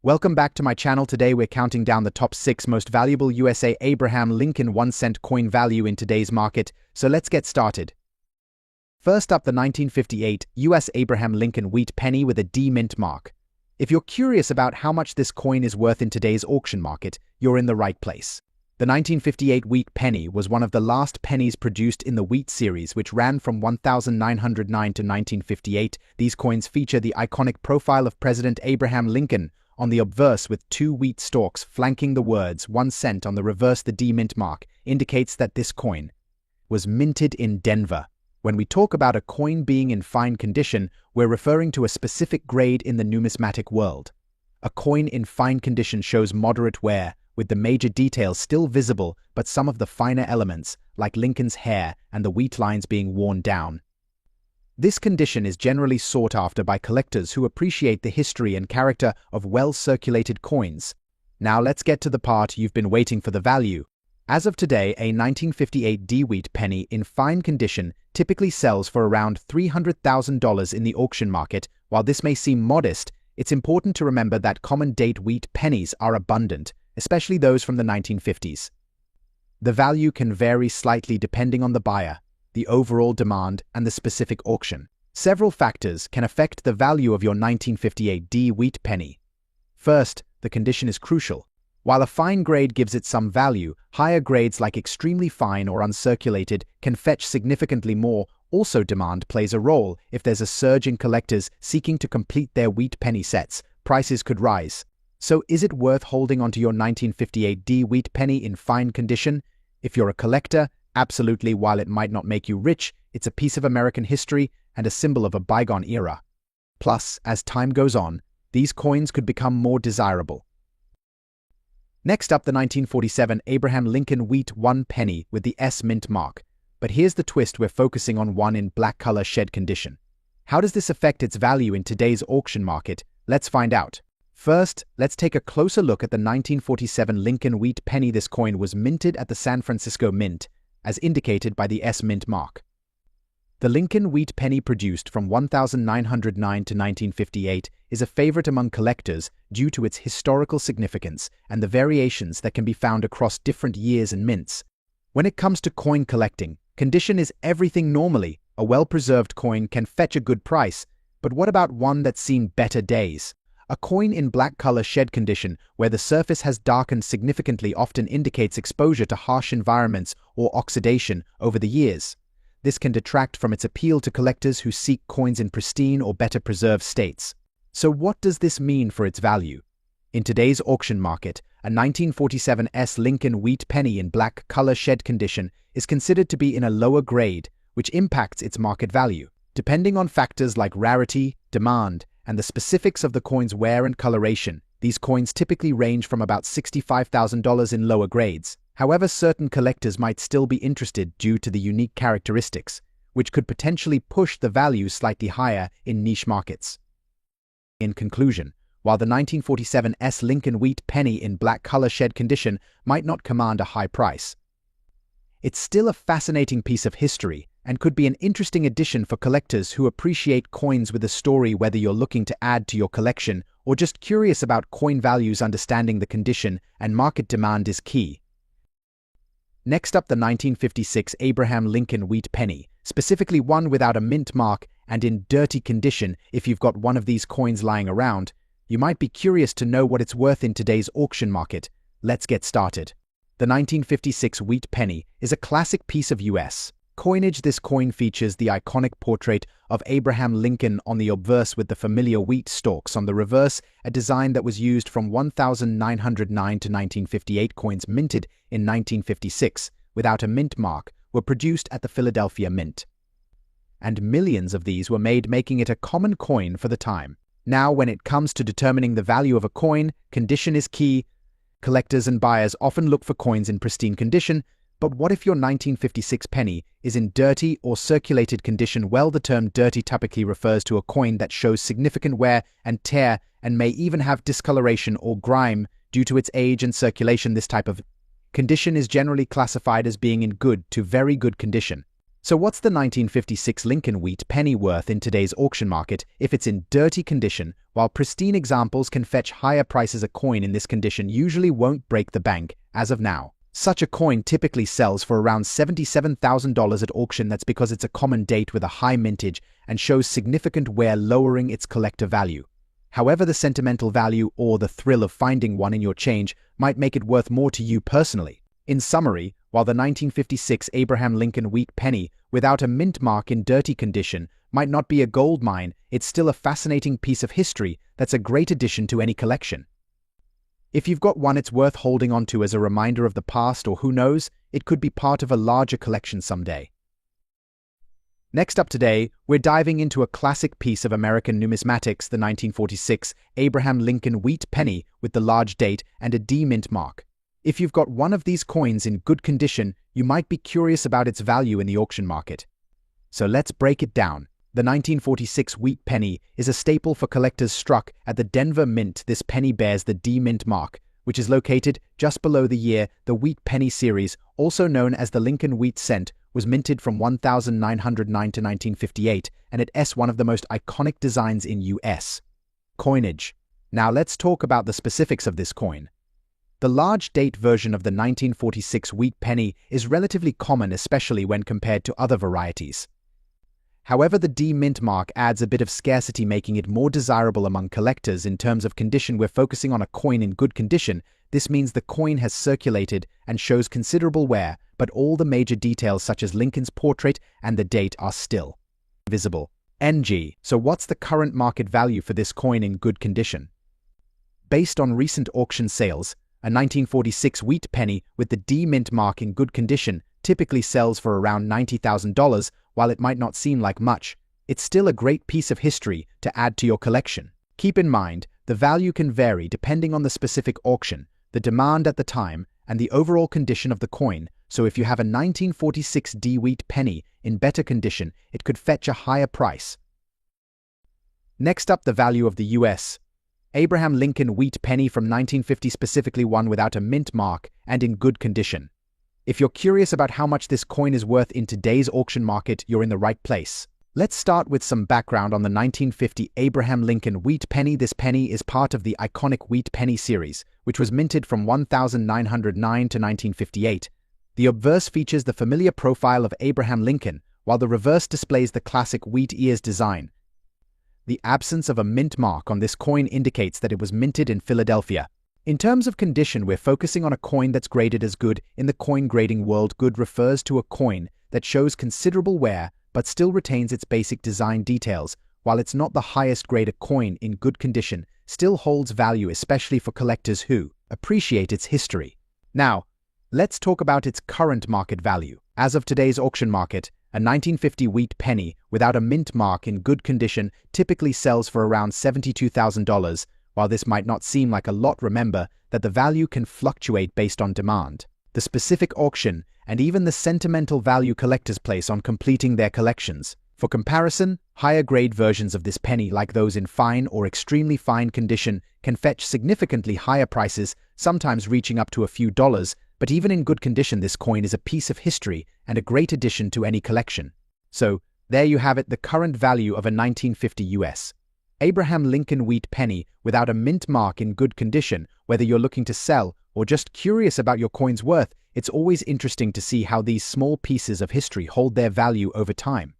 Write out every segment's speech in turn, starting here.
Welcome back to my channel. Today we're counting down the top 6 most valuable USA Abraham Lincoln 1-cent coin value in today's market, so let's get started. First up, the 1958 US Abraham Lincoln wheat penny with a D mint mark. If you're curious about how much this coin is worth in today's auction market, you're in the right place. The 1958 wheat penny was one of the last pennies produced in the wheat series, which ran from 1909 to 1958. These coins feature the iconic profile of President Abraham Lincoln on the obverse with 2 wheat stalks flanking the words 1 cent on the reverse. The D mint mark indicates that this coin was minted in Denver. When we talk about a coin being in fine condition, we're referring to a specific grade in the numismatic world. A coin in fine condition shows moderate wear, with the major details still visible but some of the finer elements, like Lincoln's hair and the wheat lines, being worn down. This condition is generally sought after by collectors who appreciate the history and character of well-circulated coins. Now let's get to the part you've been waiting for: the value. As of today, a 1958 D wheat penny in fine condition typically sells for around $300,000 in the auction market. While this may seem modest, it's important to remember that common date wheat pennies are abundant, especially those from the 1950s. The value can vary slightly depending on the buyer, the overall demand, and the specific auction. Several factors can affect the value of your 1958 D wheat penny. First, the condition is crucial. While a fine grade gives it some value, higher grades like extremely fine or uncirculated can fetch significantly more. Also, demand plays a role. If there's a surge in collectors seeking to complete their wheat penny sets, prices could rise. So is it worth holding onto your 1958 D wheat penny in fine condition? If you're a collector, absolutely. While it might not make you rich, it's a piece of American history and a symbol of a bygone era. Plus, as time goes on, these coins could become more desirable. Next up, the 1947 Abraham Lincoln wheat 1 penny with the S mint mark. But here's the twist: we're focusing on one in black color shed condition. How does this affect its value in today's auction market? Let's find out. First, let's take a closer look at the 1947 Lincoln wheat penny. This coin was minted at the San Francisco Mint, as indicated by the S mint mark. The Lincoln wheat penny, produced from 1909 to 1958, is a favorite among collectors due to its historical significance and the variations that can be found across different years and mints. When it comes to coin collecting, condition is everything. Normally, a well-preserved coin can fetch a good price, but what about one that's seen better days? A coin in black color shed condition, where the surface has darkened significantly, often indicates exposure to harsh environments or oxidation over the years. This can detract from its appeal to collectors who seek coins in pristine or better preserved states. So what does this mean for its value? In today's auction market, a 1947 S Lincoln wheat penny in black color shed condition is considered to be in a lower grade, which impacts its market value. Depending on factors like rarity, demand, and the specifics of the coin's wear and coloration, these coins typically range from about $65,000 in lower grades. However, certain collectors might still be interested due to the unique characteristics, which could potentially push the value slightly higher in niche markets. In conclusion, while the 1947 S Lincoln wheat penny in black color shed condition might not command a high price, it's still a fascinating piece of history and could be an interesting addition for collectors who appreciate coins with a story. Whether you're looking to add to your collection or just curious about coin values, understanding the condition and market demand is key. Next up, the 1956 Abraham Lincoln wheat penny, specifically one without a mint mark and in dirty condition. If you've got one of these coins lying around, you might be curious to know what it's worth in today's auction market. Let's get started. The 1956 wheat penny is a classic piece of US coinage. This coin features the iconic portrait of Abraham Lincoln on the obverse with the familiar wheat stalks on the reverse, a design that was used from 1909 to 1958. Coins minted in 1956 without a mint mark were produced at the Philadelphia Mint, and millions of these were made, making it a common coin for the time. Now, when it comes to determining the value of a coin, condition is key. Collectors and buyers often look for coins in pristine condition, but what if your 1956 penny is in dirty or circulated condition? Well, the term dirty typically refers to a coin that shows significant wear and tear and may even have discoloration or grime due to its age and circulation. This type of condition is generally classified as being in good to very good condition. So what's the 1956 Lincoln wheat penny worth in today's auction market if it's in dirty condition, while pristine examples can fetch higher prices? A coin in this condition usually won't break the bank as of now. Such a coin typically sells for around $77,000 at auction. That's because it's a common date with a high mintage and shows significant wear, lowering its collector value. However, the sentimental value or the thrill of finding one in your change might make it worth more to you personally. In summary, while the 1956 Abraham Lincoln wheat penny without a mint mark in dirty condition might not be a gold mine, it's still a fascinating piece of history that's a great addition to any collection. If you've got one, it's worth holding on to as a reminder of the past, or who knows, it could be part of a larger collection someday. Next up today, we're diving into a classic piece of American numismatics, the 1946 Abraham Lincoln wheat penny with the large date and a D mint mark. If you've got one of these coins in good condition, you might be curious about its value in the auction market. So let's break it down. The 1946 wheat penny is a staple for collectors struck at the Denver Mint. This penny bears the D mint mark, which is located just below the year. The wheat penny series, also known as the Lincoln wheat cent, was minted from 1909 to 1958, and it's one of the most iconic designs in U.S. coinage. Now let's talk about the specifics of this coin. The large date version of the 1946 wheat penny is relatively common, especially when compared to other varieties. However, the D mint mark adds a bit of scarcity, making it more desirable among collectors. In terms of condition, we're focusing on a coin in good condition. This means the coin has circulated and shows considerable wear, but all the major details such as Lincoln's portrait and the date are still visible. NG. So what's the current market value for this coin in good condition? Based on recent auction sales, a 1946 wheat penny with the D mint mark in good condition typically sells for around $90,000. While it might not seem like much, it's still a great piece of history to add to your collection. Keep in mind, the value can vary depending on the specific auction, the demand at the time, and the overall condition of the coin. So if you have a 1946 D wheat penny in better condition, it could fetch a higher price. Next up, the value of the U.S. Abraham Lincoln wheat penny from 1950, specifically one without a mint mark and in good condition. If you're curious about how much this coin is worth in today's auction market, you're in the right place. Let's start with some background on the 1950 Abraham Lincoln wheat penny. This penny is part of the iconic wheat penny series, which was minted from 1909 to 1958. The obverse features the familiar profile of Abraham Lincoln, while the reverse displays the classic wheat ears design. The absence of a mint mark on this coin indicates that it was minted in Philadelphia. In terms of condition, we're focusing on a coin that's graded as good. In the coin grading world, good refers to a coin that shows considerable wear but still retains its basic design details. While it's not the highest grade, a coin in good condition still holds value, especially for collectors who appreciate its history. Now, let's talk about its current market value. As of today's auction market, a 1950 wheat penny without a mint mark in good condition typically sells for around $72,000. While this might not seem like a lot, remember that the value can fluctuate based on demand, the specific auction, and even the sentimental value collectors place on completing their collections. For comparison, higher-grade versions of this penny, like those in fine or extremely fine condition, can fetch significantly higher prices, sometimes reaching up to a few dollars, but even in good condition, this coin is a piece of history and a great addition to any collection. So, there you have it, the current value of a 1950 U.S. Abraham Lincoln wheat penny without a mint mark in good condition. Whether you're looking to sell or just curious about your coin's worth, it's always interesting to see how these small pieces of history hold their value over time.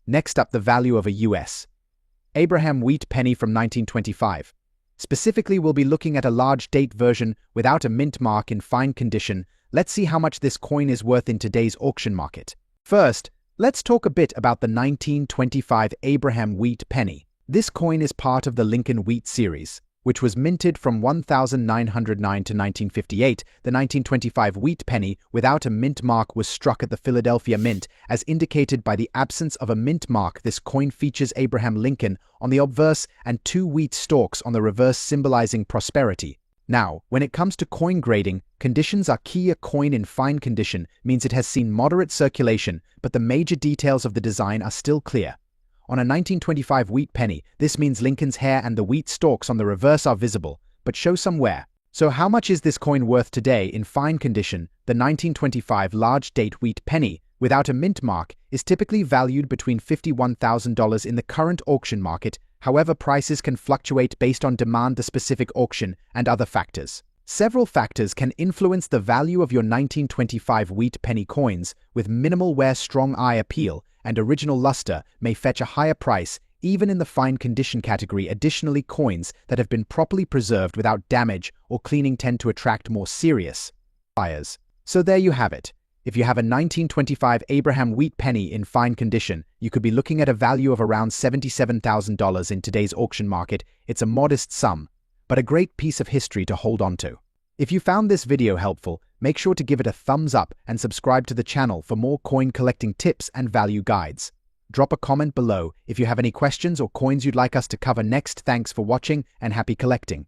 Next up, the value of a U.S. Abraham wheat penny from 1925. Specifically, we'll be looking at a large date version without a mint mark in fine condition. Let's see how much this coin is worth in today's auction market. First, let's talk a bit about the 1925 Abraham wheat penny. This coin is part of the Lincoln wheat series, which was minted from 1909 to 1958. The 1925 wheat penny without a mint mark was struck at the Philadelphia Mint. As indicated by the absence of a mint mark, this coin features Abraham Lincoln on the obverse and two wheat stalks on the reverse, symbolizing prosperity. Now, when it comes to coin grading, conditions are key. A coin in fine condition means it has seen moderate circulation, but the major details of the design are still clear. On a 1925 wheat penny, this means Lincoln's hair and the wheat stalks on the reverse are visible, but show some wear. So how much is this coin worth today in fine condition? The 1925 large date wheat penny without a mint mark, is typically valued between $51,000 in the current auction market. However, prices can fluctuate based on demand, the specific auction, and other factors. Several factors can influence the value of your 1925 wheat penny coins, with minimal wear, strong eye appeal, and original luster may fetch a higher price, even in the fine condition category. Additionally, coins that have been properly preserved without damage or cleaning tend to attract more serious buyers. So there you have it. If you have a 1925 Abraham wheat penny in fine condition, you could be looking at a value of around $77,000 in today's auction market. It's a modest sum, but a great piece of history to hold on to. If you found this video helpful, make sure to give it a thumbs up and subscribe to the channel for more coin collecting tips and value guides. Drop a comment below if you have any questions or coins you'd like us to cover next. Thanks for watching and happy collecting.